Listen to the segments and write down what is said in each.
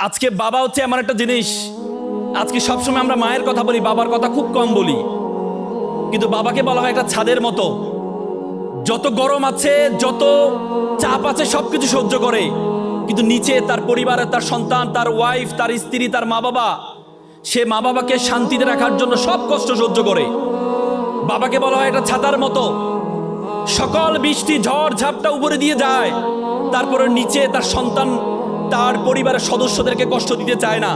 আজকে বাবা হচ্ছে এমন একটা জিনিস, আজকে সবসময় আমরা মায়ের কথা বলি, বাবার কথা খুব কম বলি। কিন্তু বাবাকে বলা হয় একটা ছাদের মতো, যত গরম আছে, যত চাপ আছে সবকিছু সহ্য করে, কিন্তু নিচে তার পরিবারের, তার সন্তান, তার ওয়াইফ, তার স্ত্রী, তার মা বাবা, সে মা বাবাকে শান্তিতে রাখার জন্য সব কষ্ট সহ্য করে। বাবাকে বলা হয় একটা ছাতার মতো, সকল বৃষ্টি ঝড় ঝাপটা উপরে দিয়ে যায়, তারপরে নিচে তার সন্তান, তার পরিবারের সদস্যদেরকে কষ্ট দিতে চায় না।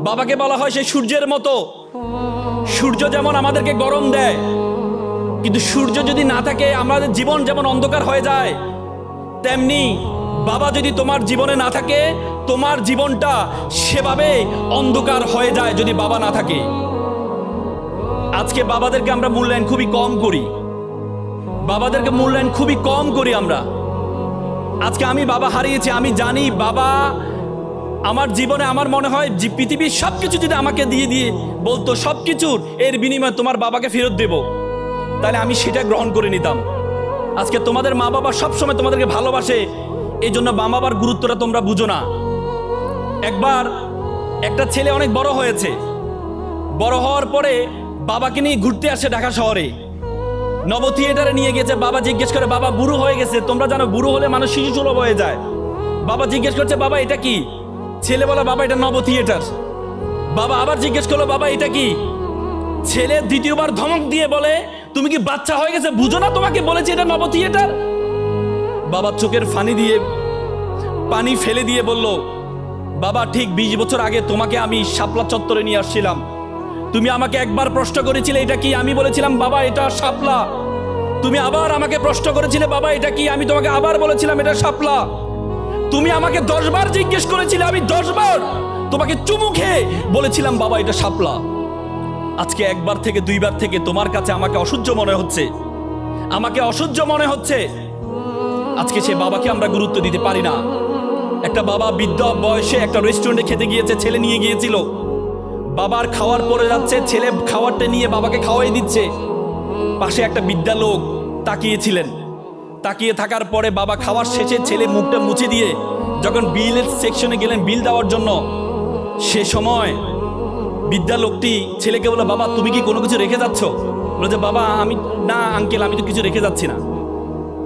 বাবাকে বলা হয় সেই সূর্যের মতো, সূর্য যেমন আমাদেরকে গরম দেয়, কিন্তু সূর্য যদি না থাকে আমাদের জীবন যেমন অন্ধকার হয়ে যায়, তেমনি বাবা যদি তোমার জীবনে না থাকে, তোমার জীবনটা সেভাবে অন্ধকার হয়ে যায় যদি বাবা না থাকে। আজকে বাবাদেরকে আমরা মূল্যায়ন খুবই কম করি, বাবাদেরকে মূল্যায়ন খুবই কম করি আমরা। আজকে আমি বাবা হারিয়েছি, আমি জানি বাবা আমার জীবনে, আমার মনে হয় যে পৃথিবীর সবকিছু যদি আমাকে দিয়ে দিয়ে বলতো সবকিছুর এর বিনিময়ে তোমার বাবাকে ফেরত দেব, তাহলে আমি সেটা গ্রহণ করে নিতাম। আজকে তোমাদের মা বাবা সবসময় তোমাদেরকে ভালোবাসে, এই জন্য মা বাবার গুরুত্বটা তোমরা বুঝো না। একবার একটা ছেলে অনেক বড় হয়েছে, বড় হওয়ার পরে বাবাকে নিয়ে ঘুরতে আসে ঢাকা শহরে, নব থিয়েটারে নিয়ে গেছে। বাবা জিজ্ঞেস করে, বাবা বুড়ো হয়ে গেছে, তোমরা জানো বুড়ো হলে মানুষ শিশু সুলভ হয়ে যায়। বাবা জিজ্ঞেস করছে, বাবা এটা কি? ছেলে বলে, বাবা এটা নব থিয়েটার। বাবা আবার জিজ্ঞেস করলো, বাবা এটা কি? ছেলে দ্বিতীয়বার ধমক দিয়ে বলে, তুমি কি বাচ্চা হয়ে গেছে, বুঝো না তোমাকে বলেছি এটা নব থিয়েটার? বাবা চোখের পানি ফেলে দিয়ে বলল, বাবা ঠিক 20 বছর আগে তোমাকে আমি শাপলা চত্বরে নিয়ে আসছিলাম, তুমি আমাকে একবার প্রশ্ন করেছিলে এটা কি, আমি বলেছিলাম বাবা এটা শাপলা। তুমি আবার আমাকে প্রশ্ন করেছিলে, বাবা এটা কি, আমি তোমাকে আবার বলেছিলাম এটা শাপলা। তুমি আমাকে 10 বার জিজ্ঞেস করেছিলে, আমি 10 বার তোমাকে চুমু খেয়ে বলেছিলাম বাবা এটা শাপলা। আজকে একবার থেকে 2 বার থেকে তোমার কাছে আমাকে অসহ্য মনে হচ্ছে, আমাকে অসহ্য মনে হচ্ছে। আজকে সে বাবাকে আমরা গুরুত্ব দিতে পারি না। একটা বাবা বৃদ্ধ বয়সে একটা রেস্টুরেন্টে খেতে গিয়েছে, ছেলে নিয়ে গিয়েছিল, বাবার খাওয়ার পরে যাচ্ছে, ছেলে খাবারটা নিয়ে বাবাকে খাওয়াই দিচ্ছে। পাশে একটা বৃদ্ধা লোক তাকিয়েছিলেন, তাকিয়ে থাকার পরে বাবা খাওয়ার শেষে ছেলে মুখটা মুছে দিয়ে যখন বিলের সেকশনে গেলেন বিল দেওয়ার জন্য, সে সময় বৃদ্ধা লোকটি ছেলেকে বলল, বাবা তুমি কি কোনো কিছু রেখে যাচ্ছ? বলে যে, বাবা আমি না আঙ্কেল, আমি তো কিছু রেখে যাচ্ছি না।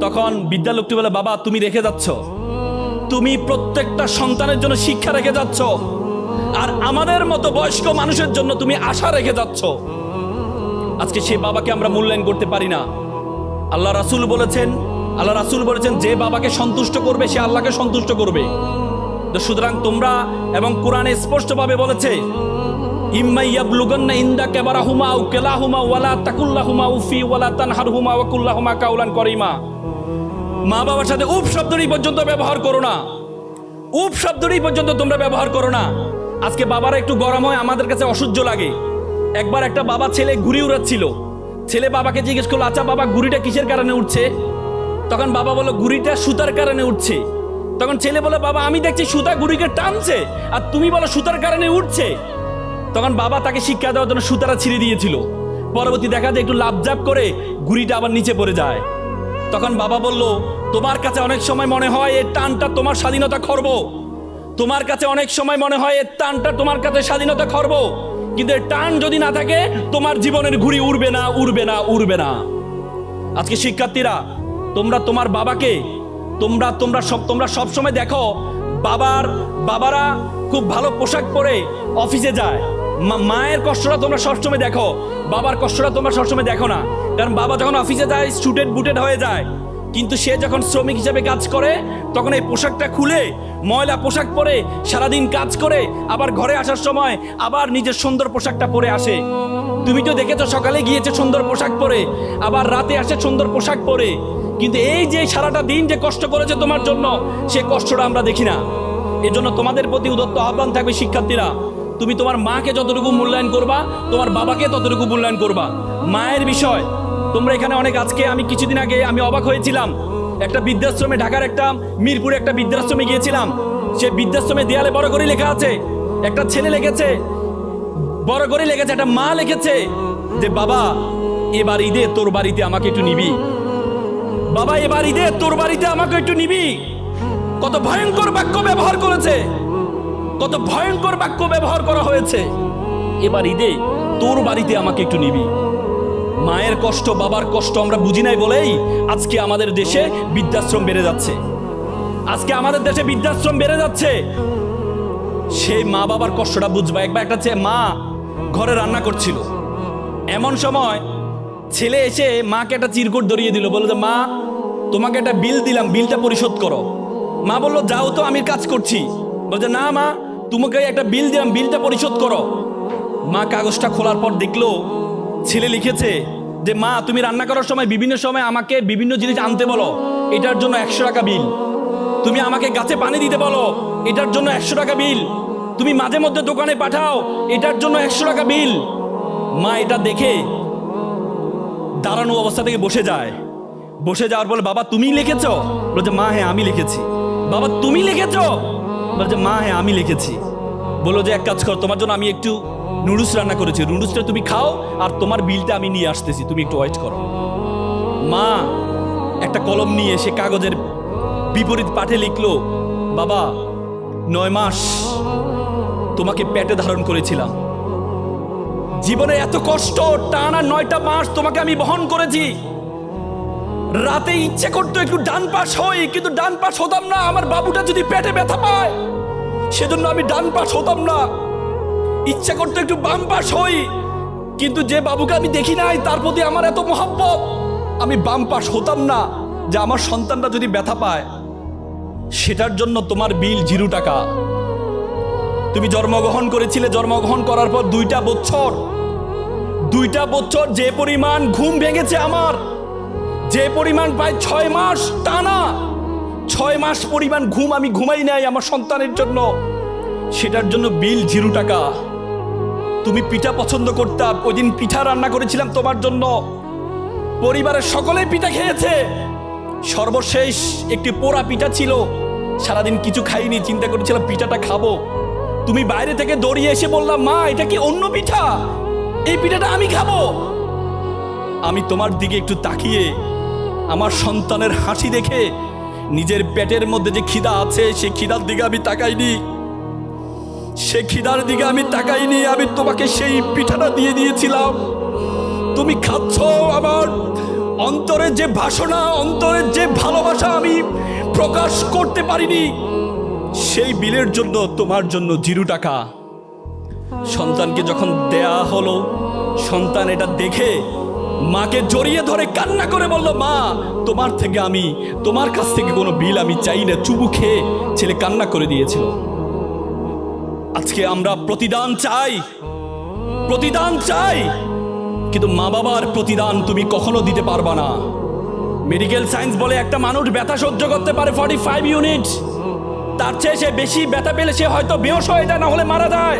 তখন বৃদ্ধা লোকটি বলে, বাবা তুমি রেখে যাচ্ছ, তুমি প্রত্যেকটা সন্তানের জন্য শিক্ষা রেখে যাচ্ছ, আর আমাদের মতো বয়স্ক মানুষের জন্য তুমি আশা রেখে যাচ্ছ। আজকে সে বাবাকে আমরা মূল্যায়ন করতে পারি না। আল্লাহ রাসূল বলেছেন যে বাবাকে সন্তুষ্ট করবে সে আল্লাহকে সন্তুষ্ট করবে। তো সুতরাং তোমরা, এবং কোরআনে স্পষ্টভাবে বলেছে, ইম্মা ইয়াবলুগান্না ইনদাকা বারাহুমা আও কিলাহুমা ওয়ালা তাকুল্লাহুমা উফি ওয়ালা তানহারহুমা ওয়া কুল্লাহুমা কাওলান করিমা। মা বাবার সাথে উফ শব্দটি পর্যন্ত ব্যবহার করো না, উফ শব্দটি পর্যন্ত তোমরা ব্যবহার করো না। আজকে বাবারা একটু গরম হয়, আমাদের কাছে অসহ্য লাগে। একবার একটা বাবা ছেলে ঘুড়ি উড়াচ্ছিল, ছেলে বাবাকে জিজ্ঞেস করলো, আচ্ছা বাবা ঘুড়িটা কিসের কারণে উঠছে? তখন বাবা বলল, ঘুড়িটা সুতার কারণে উঠছে। তখন ছেলে বলে, বাবা আমি দেখছি সুতা ঘুড়িকে টানছে, আর তুমি বলো সুতার কারণে উঠছে। তখন বাবা তাকে শিক্ষা দেওয়ার জন্য সুতাটা ছিঁড়ে দিয়েছিল। পরবর্তী দেখা যায় একটু লাফঝাপ করে ঘুড়িটা আবার নিচে পড়ে যায়। তখন বাবা বলল, তোমার কাছে অনেক সময় মনে হয় এর টানটা তোমার স্বাধীনতা খর্ব, তোমার কাছে অনেক সময় মনে হয় এর টানটা তোমার কাছে স্বাধীনতা খর্ব, কিন্তু এর টান যদি না থাকে তোমার জীবনের ঘুড়ি উড়বে না, উড়বে না, উড়বে না। আজকে শিক্ষার্থীরা, তোমরা তোমার বাবাকে তোমরা সব সময় দেখো বাবারা খুব ভালো পোশাক পরে অফিসে যায়। মায়ের কষ্টটা তোমরা সবসময় দেখো, বাবার কষ্টটা তোমরা সবসময় দেখো না। কারণ বাবা যখন অফিসে যায় স্টুডেন্ট বুটেড হয়ে যায়, কিন্তু সে যখন শ্রমিক হিসেবে কাজ করে তখন এই পোশাকটা খুলে ময়লা পোশাক পরে সারাদিন কাজ করে আবার ঘরে আসার সময় আবার নিজের সুন্দর পোশাকটা পরে আসে। তুমি তো দেখেছো সকালে গিয়েছে সুন্দর পোশাক পরে, আবার রাতে আসে সুন্দর পোশাক পরে, কিন্তু এই যে সারাটা দিন যে কষ্ট করেছে তোমার জন্য, সে কষ্টটা আমরা দেখি না। এজন্য তোমাদের প্রতি উদাত্ত আহ্বান থাকবে, শিক্ষার্থীরা, তুমি তোমার মাকে যতটুকু মূল্যায়ন করবা, তোমার বাবাকে ততটুকু মূল্যায়ন করবা। মায়ের বিষয় তোমরা এখানে অনেক, আজকে আমি কিছুদিন আগে আমি অবাক হয়েছিলাম, একটা বৃদ্ধাশ্রমে, ঢাকার একটা মিরপুরে একটা বৃদ্ধাশ্রমে গিয়েছিলাম। সে বৃদ্ধাশ্রমে দেয়ালে বড় করে লেখা আছে, একটা ছেলে লিখেছে, বড় করে লিখেছে, একটা মা লিখেছে যে, বাবা এবার ঈদে তোর বাড়িতে আমাকে একটু নিবি, বাবা এবার ঈদে তোর বাড়িতে আমাকে একটু নিবি। কত ভয়ঙ্কর বাক্য ব্যবহার করেছে, কত ভয়ঙ্কর বাক্য ব্যবহার করা হয়েছে। এবার ঈদে তোর বাড়িতে আমাকে একটু নিবি। মায়ের কষ্ট, বাবার কষ্ট আমরা বুঝি নাই বলেই আজকে আমাদের দেশে বৃদ্ধাশ্রম বেড়ে যাচ্ছে। আজকে আমাদের দেশে বৃদ্ধাশ্রম বেড়ে যাচ্ছে। সেই মা বাবার কষ্টটা বুঝবা। একবার একটা মা ঘরে রান্না করছিল, এমন সময় ছেলে এসে মাকে একটা চিরকুট ধরিয়ে দিল, বলল যে মা তোমাকে একটা বিল দিলাম, বিলটা পরিশোধ করো। মা বলল যাও তো, আমি কাজ করছি। বলছে না মা, তোমাকে একটা বিল দিলাম, বিলটা পরিশোধ করো। মা কাগজটা খোলার পর দেখলো ছেলে লিখেছে যে মা তুমি রান্না করার সময় বিভিন্ন সময় আমাকে বিভিন্ন জিনিস আনতে বলো, এটার জন্য 100 টাকা বিল। তুমি আমাকে গাছে পানি দিতে বলো, এটার জন্য 100 টাকা বিল। তুমি মাঝে মধ্যে দোকানে পাঠাও, এটার জন্য 100 টাকা বিল। মা এটা দেখে দাঁড়ানো অবস্থা থেকে বসে যায়। বসে যাওয়ার পর বাবা তুমি লিখেছ? বলছে মা হ্যাঁ আমি লিখেছি। বাবা তুমি লিখেছ? বলছে মা হ্যাঁ আমি লিখেছি। বললো যে এক কাজ কর, তোমার জন্য আমি একটু নুডলস রান্না করেছি, নুডলসটা তুমি খাও আর তোমার বিলটা আমি নিয়ে আসতেছি, তুমি একটু ওয়েট করো। মা একটা কলম নিয়ে সে কাগজের বিপরীত পাঠে লিখলো, বাবা 9 মাস তোমাকে পেটে ধারণ করেছিলাম, জীবনে এত কষ্ট টানা 9টা মাস তোমাকে আমি বহন করেছি। রাতে ইচ্ছে করতো একটু ডান পাশ হই, কিন্তু ডান পাশ হতাম না। আমার বাবুটা যদি পেটে ব্যথা পায় সেজন্য আমি ডান পাশ হতাম না। ইচ্ছা করতো একটু বাম পাশ হই, কিন্তু যে বাবুকে আমি দেখি নাই তার প্রতি আমার এত মহব্বত, আমি বাম পাশ হতাম না যে আমার সন্তানটা যদি ব্যথা পায়। সেটার জন্য তোমার বিল 0 টাকা। তুমি জন্মগ্রহণ করেছিলে, জন্মগ্রহণ করার পর 2টা বছর যে পরিমাণ ঘুম ভেঙেছে আমার, যে পরিমাণ প্রায় 6 মাস টানা 6 মাস পরিমাণ ঘুম আমি ঘুমাই নাই আমার সন্তানের জন্য, সেটার জন্য বিল 0 টাকা। তুমি পিঠা পছন্দ করতাম, ওই দিন পিঠা রান্না করেছিলাম তোমার জন্য, পরিবারের সকলেই পিঠা খেয়েছে। সর্বশেষ একটি পোড়া পিঠা ছিল, সারাদিন কিছু খাইনি, চিন্তা করেছিলাম পিঠাটা খাবো। তুমি বাইরে থেকে দৌড়িয়ে এসে বললাম মা এটা কি অন্য পিঠা, এই পিঠাটা আমি খাবো। আমি তোমার দিকে একটু তাকিয়ে আমার সন্তানের হাসি দেখে নিজের পেটের মধ্যে যে খিদা আছে সেই খিদার দিকে আমি তাকাইনি, সে খিদার দিকে আমি তাকাইনি। আমি তোমাকে সেই পিঠাটা দিয়ে দিয়েছিলাম, তুমি খাচ্ছ। আমার অন্তরের যে বাসনা, অন্তরের যে ভালোবাসা আমি প্রকাশ করতে পারিনি, সেই বিলের জন্য তোমার জন্য 0 টাকা। সন্তানকে যখন দেয়া হলো, সন্তান এটা দেখে মাকে জড়িয়ে ধরে কান্না করে বলল মা তোমার কাছ থেকে কোনো বিল আমি চাই না। চুবু খেয়ে ছেলে কান্না করে দিয়েছিল। আজকে আমরা প্রতিদান চাই, কিন্তু মা বাবার প্রতিদান তুমি কখনো দিতে পারবা না। মেডিকেল সায়েন্স বলে একটা মানুষ ব্যথা সহ্য করতে পারে 45 ইউনিট, তার চেয়ে সে বেশি ব্যথা পেলে সে হয়তো বেহোশ হয়ে যায়, না হলে মারা যায়।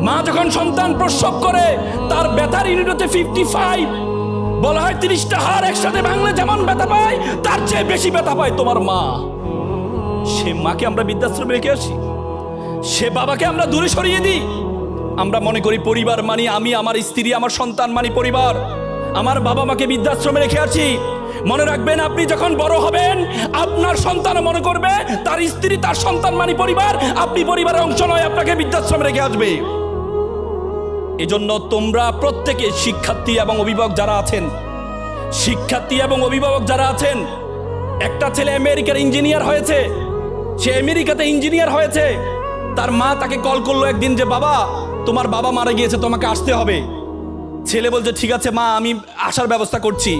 মা যখন সন্তান প্রসব করে তার ব্যথার ইউনিট হচ্ছে 55। বলা হয় 30টা হাড় একসাথে ভাঙলে যেমন ব্যথা পায় তার চেয়ে বেশি ব্যথা পায় তোমার মা। সে মাকে আমরা বৃদ্ধাশ্রমে রেখে আসি, সে বাবাকে আমরা দূরে সরিয়ে দিই। আমরা মনে করি পরিবার মানি আমি, আমার স্ত্রী, আমার সন্তান মানি পরিবার। আমার বাবা মাকে বৃদ্ধাশ্রমে রেখে আসি। মনে রাখবেন আপনি যখন বড় হবেন আপনার সন্তান মনে করবে তার স্ত্রী তার সন্তান মানি পরিবার, আপনি পরিবারের অংশ নয়, আপনাকে বৃদ্ধাশ্রমে রেখে আসবে। এজন্য তোমরা প্রত্যেকে শিক্ষার্থী এবং অভিভাবক যারা আছেন, একটা ছেলে আমেরিকার ইঞ্জিনিয়ার হয়েছে, সে আমেরিকাতে ইঞ্জিনিয়ার হয়েছে। তার মা তাকে কল করলো একদিন যে বাবা তোমার বাবা মারা গিয়েছে, তোমাকে আসতে হবে। ছেলে বলছে ঠিক আছে মা আমি আসার ব্যবস্থা করছি।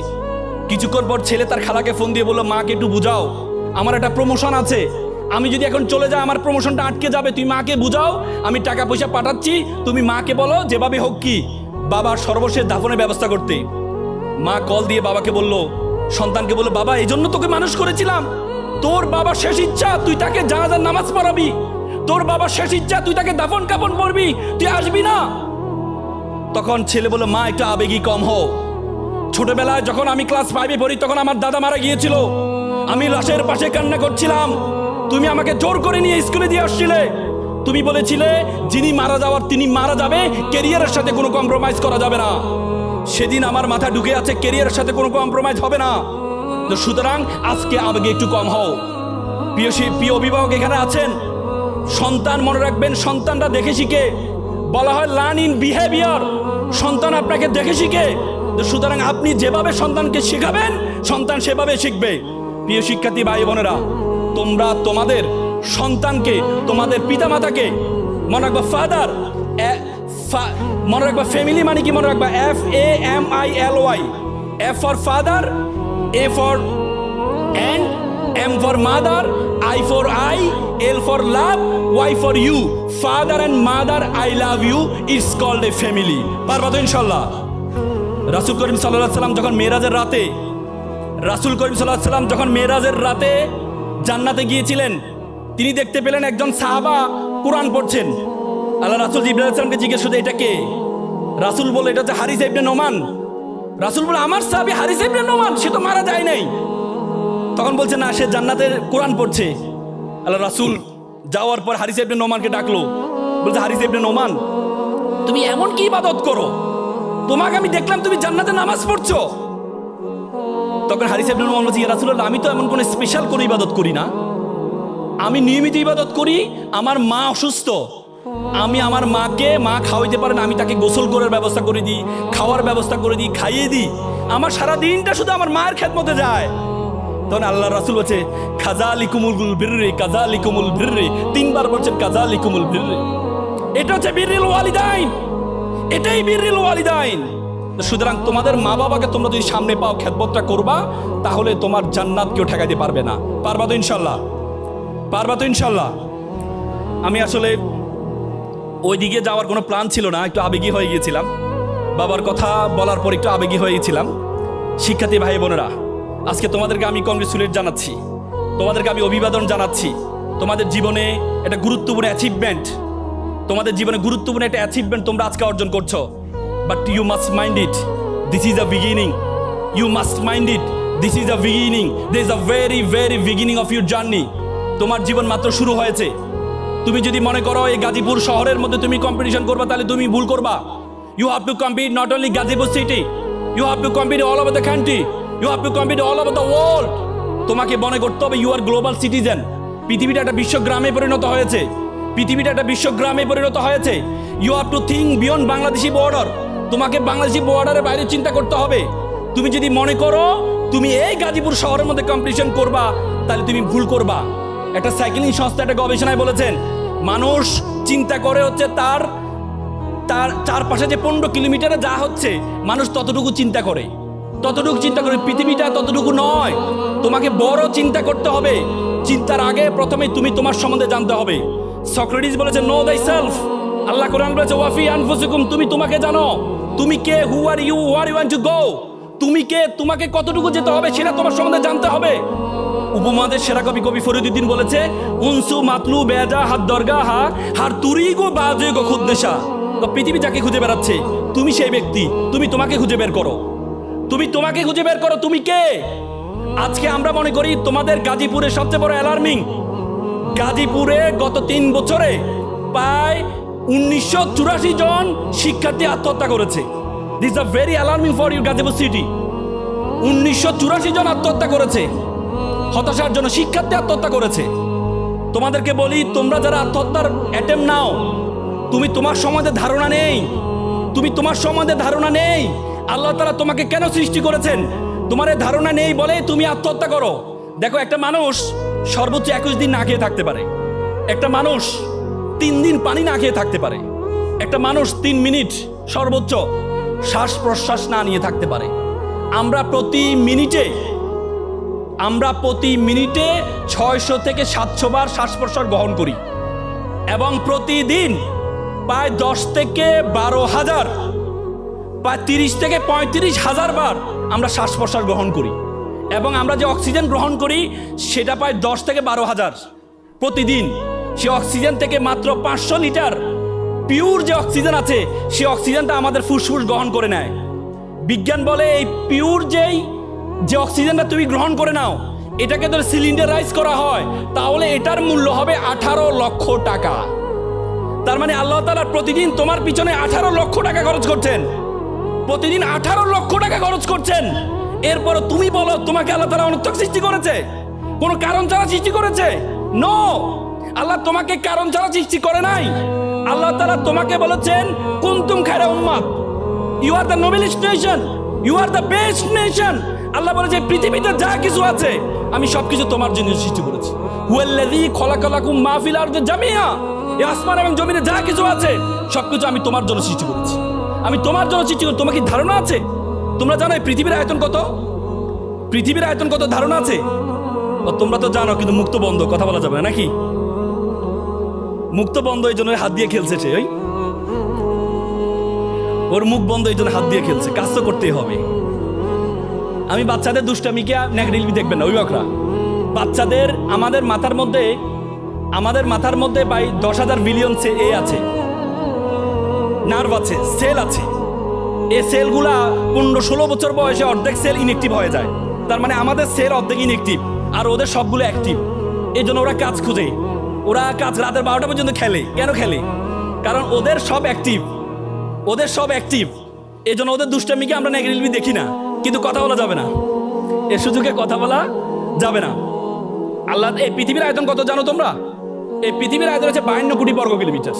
কিছুক্ষণ পর ছেলে তার খালাকে ফোন দিয়ে বললো মাকে একটু বুঝাও, আমার একটা প্রমোশন আছে, আমি যদি এখন চলে যাই আমার প্রমোশনটা আটকে যাবে, তুই মাকে বুঝাও, আমি টাকা পয়সা পাঠাচ্ছি, তুমি মাকে বলো যেভাবে হোক কি বাবার সর্বশেষ দাফনের ব্যবস্থা করতে। মা কল দিয়ে বাবাকে বলল, সন্তানকে বললো বাবা এই জন্য তোকে মানুষ করেছিলাম, তোর বাবার শেষ ইচ্ছা তুই তাকে জানাজার নামাজ পড়াবি, তোর বাবার শেষ ইচ্ছা তুই তাকে দাফন কাফন পড়বি, তুই আসবি না। তখন ছেলে বলল মা একটু আবেগী কম হও। ছোটবেলায় যখন আমি ক্লাস 5-এ পড়ি তখন আমার দাদা মারা গিয়েছিল, আমি লাশের পাশে কান্না করছিলাম, তুমি আমাকে জোর করে নিয়ে স্কুলে দিয়ে আসছিলে, তুমি বলেছিলে যিনি মারা যাওয়ার তিনি মারা যাবে, ক্যারিয়ারের সাথে কোনো কম্প্রোমাইজ করা যাবে না। সেদিন আমার মাথা ঢুকে আছে ক্যারিয়ারের সাথে কোনো কম্প্রোমাইজ হবে না। তো সুতরাং আজকে আবেগে একটু কম হও। প্রিয় অভিভাবক এখানে আছেন, সন্তান মনে রাখবেন, সন্তানরা দেখে শিখে। বলা হয় লার্ন ইন বিহেভিয়ার, সন্তান আপনাকে দেখে শিখে। তো সুতরাং আপনি যেভাবে সন্তানকে শেখাবেন, সন্তান সেভাবে শিখবে। প্রিয় শিক্ষার্থী ভাই বোনেরা, তোমরা তোমাদের সন্তানকে, তোমাদের পিতামাতাকে মনে রাখবা ফাদার, মনে রাখবা ফ্যামিলি মানে কি মনে রাখবা, FAMILY, F for father, A for and, M for mother, I for I, L for love, Y for you. Father and mother, I love you. It's called a family. পারবা তো ইনশাল্লাহ? রাসূল করিম সাল্লাল্লাহু আলাইহি সাল্লাম যখন মেরাজের রাতে, রাসূল করিম সাল্লাল্লাহু আলাইহি সাল্লাম যখন মেরাজের রাতে জান্নাতে গিয়েছিলেন, তিনি দেখতে পেলেন একজন সাহাবা কোরআন পড়ছেন। আল্লাহ রাসূল জিবরাইল আলাইহিস সালামকে জিজ্ঞেস করলেন এটা কে? রাসূল বলে এটা হচ্ছে হারিস ইবনে নোমান। রাসূল বলে আমার সাহাবী হারিস ইবনে নোমান, সে তো মারা যায় নাই। তখন বলছে না, সে জান্নাতের কোরআন পড়ছে। আল্লাহ রাসূল যাওয়ার পর হারিস ইবনে নোমানকে ডাকলো, বলছে হারিস ইবনে নোমান, তুমি এমন কি ইবাদত করো, তোমাকে আমি দেখলাম তুমি জান্নাতে নামাজ পড়ছো। তখন হারিস ইবনে নোমান বলছে, ইয়া রাসূলুল্লাহ, আমি তো এমন কোনো স্পেশাল কোনো ইবাদত করি না, আমি নিয়মিত ইবাদত করি। আমার মা অসুস্থ, আমি আমার মাকে, মা খাওয়াইতে পারেন, আমি তাকে গোসল করার ব্যবস্থা করে দিই, খাওয়ার ব্যবস্থা করে দিই, খাইয়ে দিই। আমার সারা দিনটা শুধু আমার মায়ের খেদমতে যায়। তখন আল্লাহ রাসূল বলছে কাযালিকুমুল বিররি, কাযালিকুমুল বিররি, তিনবার বলছেন কাযালিকুমুল বিররি। এটা হচ্ছে বিররিল ওয়ালিদাইন, এটাই বিররিল ওয়ালিদাইন। সুতরাং তোমাদের মা বাবাকে তোমরা যদি সামনে পাও, খেদমতটা করবা, তাহলে তোমার জান্নাত কেউ ঠেকাইতে পারবে না। পারবা তো ইনশাল্লাহ? পারবা তো ইনশাল্লাহ? আমি আসলে ওইদিকে যাওয়ার কোনো প্ল্যান ছিল না, একটু আবেগী হয়ে গিয়েছিলাম। বাবার কথা বলার পর একটু আবেগী হয়ে গেছিলাম। শিক্ষার্থী ভাই বোনেরা, আজকে তোমাদেরকে আমি কংগ্রেচুলেট জানাচ্ছি, তোমাদেরকে আমি অভিবাদন জানাচ্ছি। তোমাদের জীবনে একটা গুরুত্বপূর্ণ অ্যাচিভমেন্ট, তোমাদের জীবনে গুরুত্বপূর্ণ একটা অ্যাচিভমেন্ট তোমরা আজকে অর্জন করছো। But you must mind it, this is a beginning. You must mind it, this is a beginning. This is a very very beginning of your journey. তোমার জীবন মাত্র শুরু হয়েছে। তুমি যদি মনে করো এই গাজীপুর শহরের মধ্যে তুমি কম্পিটিশন করবা, তাহলে তুমি ভুল করবা। You have to compete not only Gazipur city, you have to compete all over the country, you have to compete all over the world. তোমাকে মনে করতে হবে ইউ আর গ্লোবাল সিটিজেন। পৃথিবীটা একটা বিশ্বগ্রামে পরিণত হয়েছে, পৃথিবীটা একটা বিশ্বগ্রামে পরিণত হয়েছে। You have to think beyond Bangladeshi border. তোমাকে বাংলাদেশি বর্ডারের বাইরে চিন্তা করতে হবে। তুমি যদি মনে করো তুমি এই গাজীপুর শহরের মধ্যে কম্পিটিশন করবা, তাহলে তুমি ভুল করবা। একটা সাইক্লিং সংস্থা একটা গবেষণায় বলেছেন, মানুষ চিন্তা করে হচ্ছে তার তার চারপাশে যে 15 কিলোমিটারে যা হচ্ছে, মানুষ ততটুকু চিন্তা করে, ততটুকু চিন্তা করে। পৃথিবীটা ততটুকু নয়, তোমাকে বড় চিন্তা করতে হবে। চিন্তার আগে প্রথমে তুমি তোমার সম্বন্ধে জানতে হবে। সক্রেটিস বলেছে নো দাই সেলফ। আল্লাহ কোরআন বলেছে ওয়াফি আনফুসিকুম, তুমি তোমাকে জানো। তুমি কে, who are you, where you want to go. তুমি কে, তোমাকে কতটুকু যেতে হবে সেটা তোমার সম্বন্ধে জানতে হবে। উপমহাদেশ সেরা কবি কবি ফরিদউদ্দিন বলেছে উনসু মাতলু বেজা হাত দরগা হা হার তুরি গো বাজে গো খুদ্দেশা। তো পৃথিবী যাকে খুঁজে বেড়াচ্ছে, তুমি সেই ব্যক্তি, তুমি তোমাকে খুঁজে বের করো, তুমি তোমাকে খুঁজে বের করো, তুমি কে। আজকে আমরা মনে করি তোমাদের গাজীপুরে সবচেয়ে বড় অ্যালার্মিং, গাজীপুরে গত 3 বছরে প্রায় 1984 জন শিক্ষার্থী আত্মহত্যা করেছে। This a very alarming for you Gazipur city. 1984 জন আত্মহত্যা করেছে, হতাশার জন্য শিক্ষার্থী আত্মহত্যা করেছে। তোমাদেরকে বলি, তোমরা যারা আত্মহত্যার অ্যাটেম্প নাও, তুমি তোমার সম্বন্ধে ধারণা নেই, তুমি তোমার সম্বন্ধে ধারণা নেই। আল্লাহ তাআলা তোমাকে কেন সৃষ্টি করেছেন, তোমার ধারণা নেই বলে তুমি আত্মহত্যা করো। দেখো, একটা মানুষ সর্বোচ্চ 21 দিন না খেয়ে থাকতে পারে, একটা মানুষ 3 দিন পানি না খেয়ে থাকতে পারে, একটা মানুষ 3 মিনিট সর্বোচ্চ শ্বাস প্রশ্বাস না নিয়ে থাকতে পারে। আমরা প্রতি মিনিটে 600 থেকে 700 বার শ্বাস প্রশ্বাস গ্রহণ করি, এবং প্রতিদিন প্রায় 10 থেকে 12,000, প্রায় 30 থেকে 35,000 বার আমরা শ্বাস প্রশ্বাস গ্রহণ করি। এবং আমরা যে অক্সিজেন গ্রহণ করি সেটা প্রায় 10 থেকে 12,000 প্রতিদিন। সে অক্সিজেন থেকে মাত্র 500 লিটার পিওর যে অক্সিজেন আছে, সে অক্সিজেনটা আমাদের ফুসফুস গ্রহণ করে নেয়। বিজ্ঞান বলে এই পিওর যে অক্সিজেনটা তুমি গ্রহণ করে নাও, এটাকে যদি সিলিন্ডারাইজ করা হয়, তাহলে এটার মূল্য হবে 18 লক্ষ টাকা। তার মানে আল্লাহ তাআলা প্রতিদিন তোমার পিছনে 18 লক্ষ টাকা খরচ করছেন, প্রতিদিন 18 লক্ষ টাকা খরচ করছেন। এরপর তুমি বলো তোমাকে আল্লাহ তাআলা অনর্থক সৃষ্টি করেছে, কোনো কারণ ছাড়া সৃষ্টি করেছে? নো। আল্লাহ তোমাকে কারণ ছাড়া সৃষ্টি করে নাই। আল্লাহ তাআলা তোমাকে বলেছেন কুনতুম খায়রা উম্মাহ, you are the noblest nation, you are the best nation. আল্লাহ বলে যে পৃথিবীতে যা কিছু আছে আমি সবকিছু তোমার জন্য সৃষ্টি করেছি। হুয়াল্লাযী খলাকালাকুম মা ফিল আরদি জামিআ, এই আসমান এবং জমিনে যা কিছু আছে সবকিছু আমি তোমার জন্য সৃষ্টি করেছি। আমি তোমার জন্য সৃষ্টি করি। তোমার কি ধারণা আছে? তোমরা জানো এই পৃথিবীর আয়তন কত? পৃথিবীর আয়তন কত ধারণা আছে? তোমরা তো জানো, কিন্তু মুক্ত বন্ধ, কথা বলা যাবে না নাকি? মুক্ত বন্ধ, এই জন্য হাত দিয়ে খেলছে সে। ওর মুখ বন্ধ, এই জন্য হাত দিয়ে খেলছে। কাজ তো করতেই হবে। আমি বাচ্চাদের দুষ্টামিকে নেগেটিভলি দেখবেন না, অভিভাবকরা। বাচ্চাদের আমাদের মাথার মধ্যে প্রায় 10,000 বিলিয়ন আছে, নার্ভ আছে, সেল আছে। এই সেলগুলা 15-16 বছর বয়সে অর্ধেক সেল ইনএক্টিভ হয়ে যায়। তার মানে আমাদের সেল অর্ধেক ইনএক্টিভ আর ওদের সবগুলো অ্যাক্টিভ। এই জন্য ওরা কাজ খুঁজে, ওরা কাজ রাতের 12টা পর্যন্ত খেলে। কেন খেলে? কারণ ওদের সব অ্যাক্টিভ, ওদের সব অ্যাক্টিভ। এই জন্য ওদের দুষ্টামিকে আমরা নেগেটিভলি দেখি না, কিন্তু কথা বলা যাবে না, এর সুযোগে কথা বলা যাবে না। আল্লাহ, এই পৃথিবীর আয়তন কত জানো তোমরা? এই পৃথিবীর আয়তন হচ্ছে 52 কোটি বর্গ কিলোমিটার।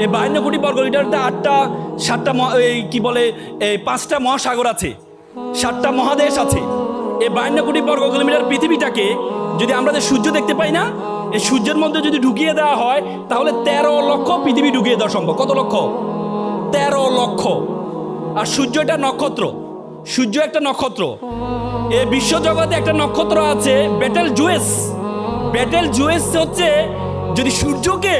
এই 52 কোটি বর্গ কিলোমিটারতে 5টা মহাসাগর আছে, 7টা মহাদেশ আছে। এই 52 কোটি বর্গ কিলোমিটার পৃথিবীটাকে যদি আমরা যে সূর্য দেখতে পাই না, এই সূর্যের মধ্যে যদি ঢুকিয়ে দেওয়া হয় তাহলে 13 লক্ষ পৃথিবী ঢুকিয়ে দেওয়া সম্ভব। কত লক্ষ? 13 লক্ষ। আর সূর্য একটা নক্ষত্র, সূর্য একটা নক্ষত্র। এই বিশ্বজগতে একটা নক্ষত্র আছে বেটেল জুয়েস। বেটেল জুয়েস হচ্ছে, যদি সূর্যকে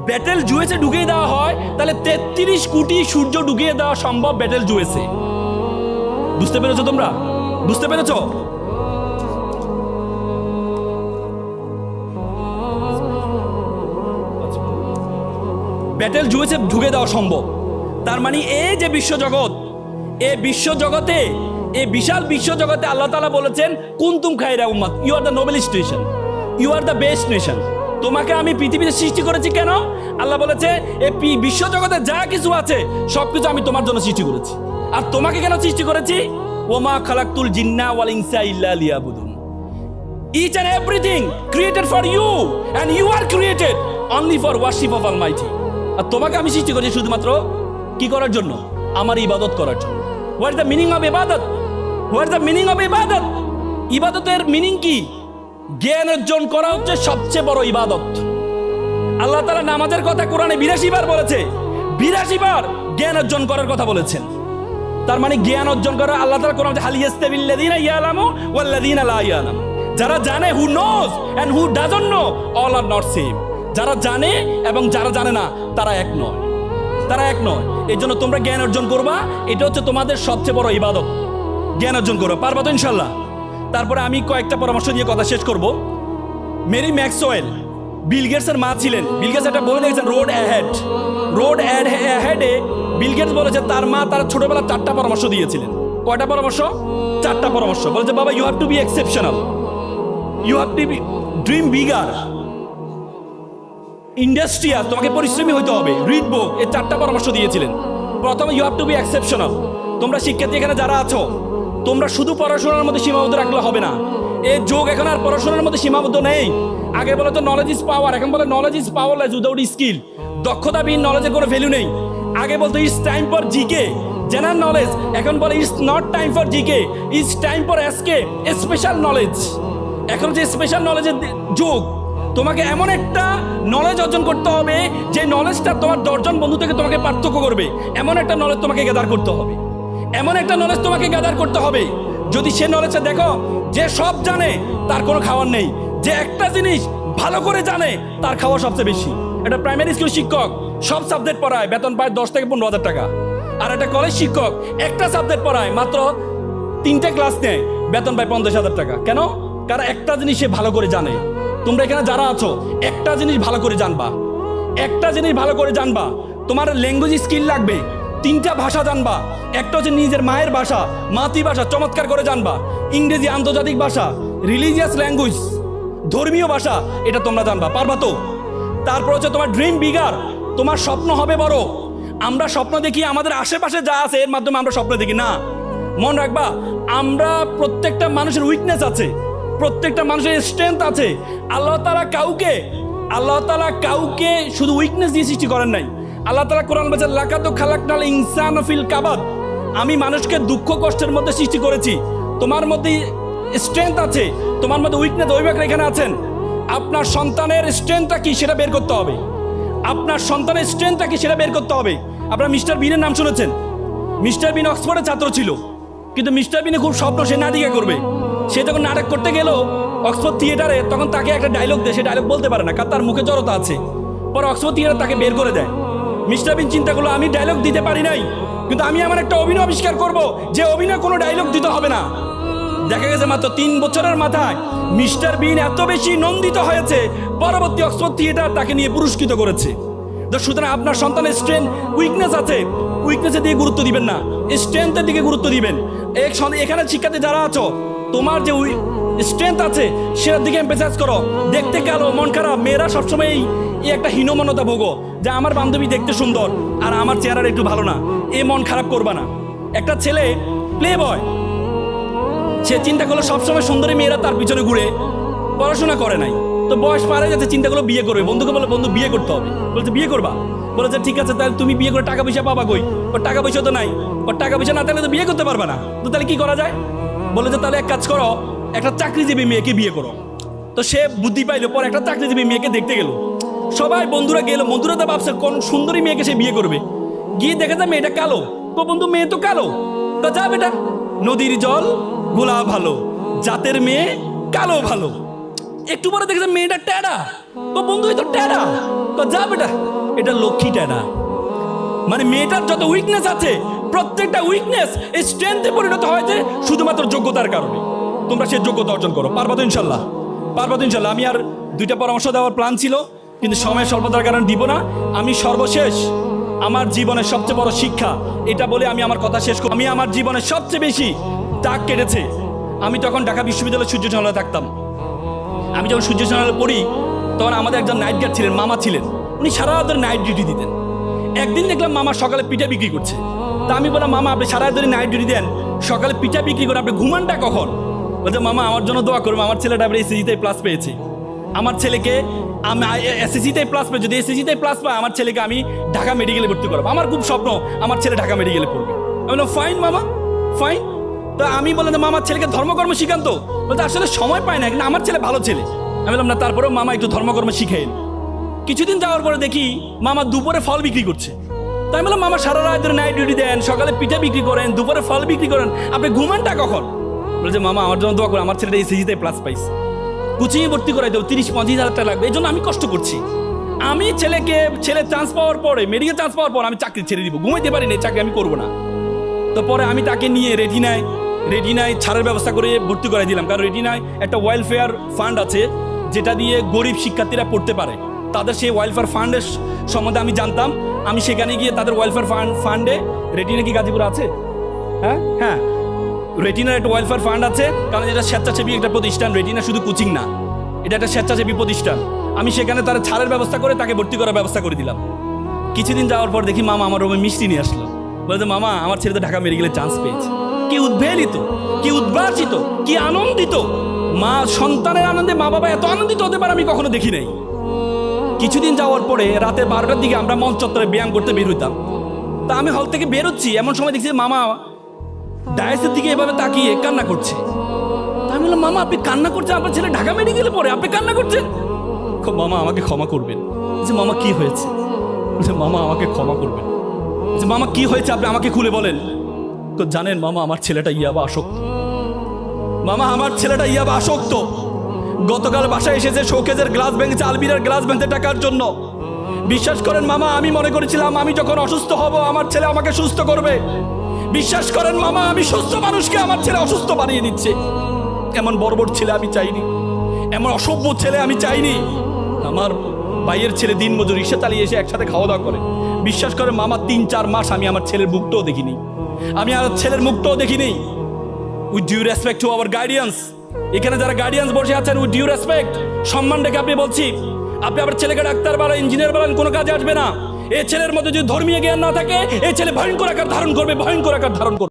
বেটেল জুয়েসে ঢুকিয়ে দেওয়া হয় তাহলে 33 কোটি সূর্য ঢুকিয়ে দেওয়া সম্ভব বেটেল জুয়েসে। বুঝতে পেরেছো তোমরা? বুঝতে পেরেছো? বেটেল জুয়েসে ঢুকে দেওয়া সম্ভব। তার মানে এই যে বিশ্বজগৎ, এই বিশ্বজগতে, এই বিশাল বিশ্বজগতে আল্লাহ তাআলা বলেছেন কুনতুম খায়রা উম্মাহ, you are the noblest nation, you are the best nation. তোমাকে আমি পৃথিবীতে সৃষ্টি করেছি কেন? আল্লাহ বলেছে এই বিশ্বজগতে যা কিছু আছে সবকিছু আমি তোমার জন্য সৃষ্টি করেছি। আর তোমাকে কেন সৃষ্টি করেছি? ওমা খালাকতুল জিন্না ওয়াল ইনসা ইল্লা লিয়াবুদুন। Each and everything created for you and you are created only for worship of Almighty. আর তোমাকে আমি সৃষ্টি করেছি শুধুমাত্র কি করার জন্য? আমার ইবাদত করার জন্য। What is the meaning of ibadat? What is the meaning of ibadat? ইবাদতের মিনিং কি? জ্ঞান অর্জন করা হচ্ছে সবচেয়ে বড় ইবাদত। আল্লাহ তাআলা নামাজের কথা কোরআনে 82 বার বলেছে, 82 বার জ্ঞান অর্জন করার কথা বলেছেন। তার মানে জ্ঞান অর্জন করা, আল্লাহ তাআলা কোরআনে হাল ইয়াস্তাবিল্লাযীনা ইয়ালামু ওয়াল্লাযীনা লা ইয়ালামু, যারা জানে, who knows and who doesn't know, all are not same. যারা জানে এবং যারা জানে না তারা এক নয়, তারা এক নয়। এই জন্য তোমরা জ্ঞান অর্জন করবা, এটা হচ্ছে তোমাদের সবচেয়ে বড় ইবাদত। জ্ঞান অর্জন করো, পারবা তো ইনশাল্লাহ? তারপরে আমি কয়েকটা পরামর্শ দিয়ে কথা শেষ করব। মেরি ম্যাক্সওয়েল বিল গেটসের মা ছিলেন। বিল গেটস একটা বই লিখেছেন রোড অ্যাহেড। রোড অ্যাহেডে বিল গেটস বলেছে তার মা তার ছোটবেলা 4টা পরামর্শ দিয়েছিলেন। কয়টা পরামর্শ? 4টা পরামর্শ। বলেছে বাবা, you have to be exceptional, you have to be dream bigger, industrial, তোমাকে পরিশ্রমী হইতে হবে, রিড বুক। এই 4টা পরামর্শ দিয়েছিলেন। প্রথমে you have to be exceptional. তোমরা শিক্ষার্থী এখানে যারা আছো, তোমরা শুধু পড়াশোনার মধ্যে সীমাবদ্ধ রাখলে হবে না। এই যুগ এখন আর পড়াশোনার মধ্যে সীমাবদ্ধ নেই। আগে বলে তো নলেজ ইজ পাওয়ার, এখন বলে knowledge is powerless without skill. দক্ষতাবিহীন নলেজের কোনো ভ্যালু নেই। আগে বলতো it's time for GK, general knowledge, এখন বলে it's not time for GK, it's time for SK, special knowledge. এখন যে স্পেশাল নলেজের যুগ, তোমাকে এমন একটা নলেজ অর্জন করতে হবে যে নলেজটা তোমার 10 জন বন্ধু থেকে তোমাকে পার্থক্য করবে। এমন একটা নলেজ তোমাকে গ্যাদার করতে হবে, এমন একটা নলেজ তোমাকে গ্যাদার করতে হবে। যদি সে নলেজটা দেখো যে সব জানে তার কোনো খাওয়ার নেই, যে একটা জিনিস ভালো করে জানে তার খাওয়া সবচেয়ে বেশি। একটা প্রাইমারি স্কুল শিক্ষক সব সাবজেক্ট পড়ায়, বেতন পায় 10 থেকে 15,000 টাকা। আর একটা কলেজ শিক্ষক একটা সাবজেক্ট পড়ায়, মাত্র 3টে ক্লাস নেয়, বেতন পায় 50,000 টাকা। কেন? কারণ একটা জিনিস সে ভালো করে জানে। তোমরা এখানে যারা আছো, একটা জিনিস ভালো করে জানবা, একটা জিনিস ভালো করে জানবা। তোমার ল্যাঙ্গুয়েজ স্কিল লাগবে, 3টা ভাষা জানবা। একটা হচ্ছে নিজের মায়ের ভাষা, মাতৃভাষা চমৎকার করে জানবা। ইংরেজি আন্তর্জাতিক ভাষা, রিলিজিয়াস ল্যাঙ্গুয়েজ, ধর্মীয় ভাষা, এটা তোমরা জানবা। পারবা তো? তারপর হচ্ছে তোমার ড্রিম বিগার, তোমার স্বপ্ন হবে বড়। আমরা স্বপ্ন দেখি আমাদের আশেপাশে যা আছে এর মাধ্যমে আমরা স্বপ্ন দেখি না। মনে রাখবা, আমরা প্রত্যেকটা মানুষের উইকনেস আছে, প্রত্যেকটা মানুষের স্ট্রেংথ আছে। আল্লাহ তাআলা আল্লাহ তাআলা কাউকে শুধু উইকনেস দিয়ে সৃষ্টি করেন নাই। আল্লাহ তাআলা কোরআন বলেছেন লাকাদ খালাকনাল ইনসানা ফিল কাবাদ, আমি মানুষকে দুঃখ কষ্টের মধ্যে সৃষ্টি করেছি। তোমার মধ্যে স্ট্রেংথ আছে, তোমার মধ্যে উইকনেস, অভিভাবক এখানে আছেন। আপনার সন্তানের স্ট্রেংথটা কি সেটা বের করতে হবে। আপনার সন্তানের স্ট্রেংথটা কি সেটা বের করতে হবে। আপনারা মিস্টার বিনের নাম শুনেছেন। মিস্টার বিন অক্সফোর্ডের ছাত্র ছিল, কিন্তু মিস্টার বিনে খুব স্বপ্ন সে নাটিকা করবে। সে যখন নাটক করতে গেল অক্সফোর্ড থিয়েটারে, তখন তাকে একটা ডায়লগ দেয়, সে ডায়লগ বলতে পারে না, কারণ তার মুখে জড়তা আছে। পরে অক্সফোর্ড থিয়েটার তাকে বের করে দেয়। মিস্টার বিন চিন্তা করলো আমি ডায়লগ দিতে পারি নাই, কিন্তু আমি আমার একটা অভিনয় আবিষ্কার করব, যে অভিনয় কোনো ডায়লগ দিতে হবে না। দেখা গেছে মাত্র 3 বছরের মাথায় মিস্টার বিন এত বেশি নন্দিত হয়েছে, পরবর্তী অক্সফোর্ড থিয়েটার তাকে নিয়ে পুরস্কৃত করেছে। তো সুতরাং আপনার সন্তানের স্ট্রেংথ উইকনেস আছে, উইকনেসের দিকে গুরুত্ব দিবেন না, স্ট্রেংথের দিকে গুরুত্ব দিবেন। এখানে শিক্ষার্থী যারা আছো, তোমার যে স্ট্রেংথ আছে সেটার দিকে এমফাসাইজ করো। দেখতে কালো, মন খারাপ, মেয়েরা সবসময় এই একটা হীনমন্যতা ভোগো যে আমার বান্ধবী দেখতে সুন্দর আর আমার চেহারা একটু ভালো না, এই মন খারাপ করবা না। একটা ছেলে প্লে বয়, সে চিন্তা করলো সবসময় সুন্দরী মেয়েরা তার পিছনে ঘুরে, পড়াশোনা করে নাই, তো বয়স পারে যাচ্ছে, চিন্তা করলো বিয়ে করবে। বন্ধুকে বলে বন্ধু বিয়ে করতে হবে, বলছে বিয়ে করবা, বলেছে ঠিক আছে তাহলে তুমি বিয়ে করে টাকা পয়সা পাবা কই? ওর টাকা পয়সা তো নাই, ওর টাকা পয়সা না থাকলে তো বিয়ে করতে পারবা না। তো তাহলে কি করা যায়? বলে যে তাহলে এক কাজ করো, একটা চাকরিজীবী মেয়েকে বিয়ে করো। তো সে বুদ্ধি পাইলো, পরে একটা চাকরিজীবী মেয়েকে দেখতে গেল। সবাই বন্ধুরা গেল, বন্ধুরা তো ভাবছে কোন সুন্দরী মেয়েকে সে বিয়ে করবে। গিয়ে দেখে যায় মেয়েটা কালো। তো বন্ধু মেয়ে তো কালো, তো যা বেটা, নদীর জল গোলা ভালো, জাতের মেয়ে কালো ভালো। একটু পরে দেখেছে মেয়েটা ট্যাডা, তো বন্ধু তো ট্যাডা, তো যা বেটা, এটা লক্ষ্মী ট্যাডা। মানে মেয়েটার যত উইকনেস আছে, প্রত্যেকটা উইকনেস এই স্ট্রেংথে পরিণত হয়েছে শুধুমাত্র যোগ্যতার কারণে। তোমরা সেই যোগ্যতা অর্জন করো, পারবা তো ইনশাল্লাহ, পারবা তো ইনশাল্লাহ। আমি আর 2টা পরামর্শ দেওয়ার প্ল্যান ছিল, কিন্তু সময় স্বল্পতার কারণে দিব না। আমি সর্বশেষ আমার জীবনের সবচেয়ে বড় শিক্ষা এটা বলে আমি আমার কথা শেষ করি। আমি আমার জীবনের সবচেয়ে বেশি দাগ কেটেছে, আমি তখন ঢাকা বিশ্ববিদ্যালয়ের সূর্য চ্যানেলে থাকতাম। আমি যখন সূর্য চ্যানেলে পড়ি, তখন আমাদের একজন নাইট গার্ড ছিলেন, মামা ছিলেন, উনি সারা রাত ধরে নাইট ডিউটি দিতেন। একদিন দেখলাম মামা সকালে পিঠা বিক্রি করছে। তা আমি বললাম মামা আপনি সারা রাত ধরে নাইট ডিউটি দেন, সকালে পিঠা বিক্রি করে আপনি ঘুমানটা কখন? বলছে মামা আমার জন্য দোয়া করবো, আমার ছেলেটা এবার এসএসসিতে প্লাস পেয়েছে, আমার ছেলেকে আমি এসএসসিতে প্লাস পেয়ে, যদি এসএসসিতে প্লাস পায় আমার ছেলেকে আমি ঢাকা মেডিকেলে ভর্তি করবো। আমার খুব স্বপ্ন আমার ছেলে ঢাকা মেডিকেলে পড়বে। আমি বললাম ফাইন মামা, ফাইন। তো আমি বললাম মামার ছেলেকে ধর্মকর্ম শিখান্ত, বলতে আসলে সময় পায় না, কিন্তু আমার ছেলে ভালো ছেলে। আমি বললাম না, তারপরেও মামা একটু ধর্মকর্ম শিখেন। কিছুদিন যাওয়ার পরে দেখি মামা দুপুরে ফল বিক্রি করছে। তাই আমি বললাম মামা সারা রাত ধরে নাইট ডিউটি দেন, সকালে পিঠা বিক্রি করেন, দুপুরে ফল বিক্রি করেন, আপনি ঘুমানটা কখন? বলছে মামা আমার জন্য দোয়া করে, আমার ছেলেটা এসএসসিতে প্লাস পাইছে, কোচিংয়ে ভর্তি করাই দেবো, 30-35 হাজার টাকা লাগবে, এই জন্য আমি কষ্ট করছি। আমি ছেলে চান্স পাওয়ার পরে, মেডিকেল চান্স পাওয়ার পর আমি চাকরি ছেড়ে দিব, ঘুমাইতে পারি না, চাকরি আমি করবো না। তো পরে আমি তাকে নিয়ে রেটিনায় ছাড়ের ব্যবস্থা করে ভর্তি করে দিলাম, কারণ রেটিনায় একটা ওয়েলফেয়ার ফান্ড আছে যেটা দিয়ে গরিব শিক্ষার্থীরা পড়তে পারে। তাদের সেই ওয়েলফেয়ার ফান্ডের সম্বন্ধে আমি জানতাম। আমি সেখানে গিয়ে তাদের ওয়েলফেয়ার ফান্ডে, রেটিনা কি গাজীপুর আছে? হ্যাঁ, রেটিনার একটা ওয়েলফেয়ার ফান্ড আছে, কারণ এটা স্বেচ্ছাসেবী একটা প্রতিষ্ঠান। রেটিনা শুধু কোচিং না, এটা একটা স্বেচ্ছাসেবী প্রতিষ্ঠান। আমি সেখানে তার ছাড়ের ব্যবস্থা করে তাকে ভর্তি করার ব্যবস্থা করে দিলাম। কিছুদিন যাওয়ার পর দেখি মামা আমার রুমে মিষ্টি নিয়ে আসলো, বলতে মামা আমার ছেলে তো ঢাকা মেডিকেলে চান্স পেয়েছে। কি উদ্বেলিত, কি উদ্ভাসিত, কি আনন্দিত! মা সন্তানের আনন্দে মা বাবা এত আনন্দিত হতে পারে আমি কখনো দেখি নাই। কিছুদিন যাওয়ার পরে রাতে 12টার দিকে আমরা মঞ্চ চত্বরে ব্যায়াম করতে বের হইতাম। তা আমি হল থেকে বেরোচ্ছি, এমন সময় দেখছি মামা ডায়াসের দিকে এভাবে তাকিয়ে কান্না করছে। তা আমি বললাম মামা আপনি কান্না করছেন, আপনার ছেলে ঢাকা মেডিকেলে পড়ে, আপনি কান্না করছেন? মামা আমাকে ক্ষমা করবেন। যে মামা কি হয়েছে? মামা আমাকে ক্ষমা করবেন। যে মামা কি হয়েছে আপনি আমাকে খুলে বলেন। তো জানেন মামা আমার ছেলেটা ইয়াবা আসক্ত। মামা আমার ছেলেটা ইয়াবা আসক্ত। গতকাল বাসায় এসেছে, শোকেজের গ্লাস ভেঙেছে, আলমিরার গ্লাস ভেঙতে টাকার জন্য। বিশ্বাস করেন মামা, আমি মনে করেছিলাম আমি যখন অসুস্থ হব আমার ছেলে আমাকে সুস্থ করবে। বিশ্বাস করেন মামা, আমি সুস্থ মানুষকে আমার ছেলে অসুস্থ বানিয়ে দিচ্ছে। এমন বর্বর ছেলে আমি চাইনি, এমন অসভ্য ছেলে আমি চাইনি। আমার ভাইয়ের ছেলে দিন মজুর, রিক্সা চালিয়ে এসে একসাথে খাওয়া দাওয়া করে। বিশ্বাস করেন মামা 3-4 মাস আমি আমার ছেলের মুখটাও দেখিনি, আমি আমার ছেলের মুখটাও দেখিনি। With due respect to our guardians, এখানে যারা গার্ডিয়ান্স বসে আছেন, উইথ ডিউ রেসপেক্ট, সম্মান রেখে আপনি বলছি, আপনি আমার ছেলেকে ডাক্তার বলেন, ইঞ্জিনিয়ার বলেন, কোনো কাজে আসবে না। এই ছেলের মধ্যে যদি ধর্মীয় জ্ঞান না থাকে, এই ছেলে ভয়ঙ্কর আকার ধারণ করবে, ভয়ঙ্কর আকার ধারণ করবে।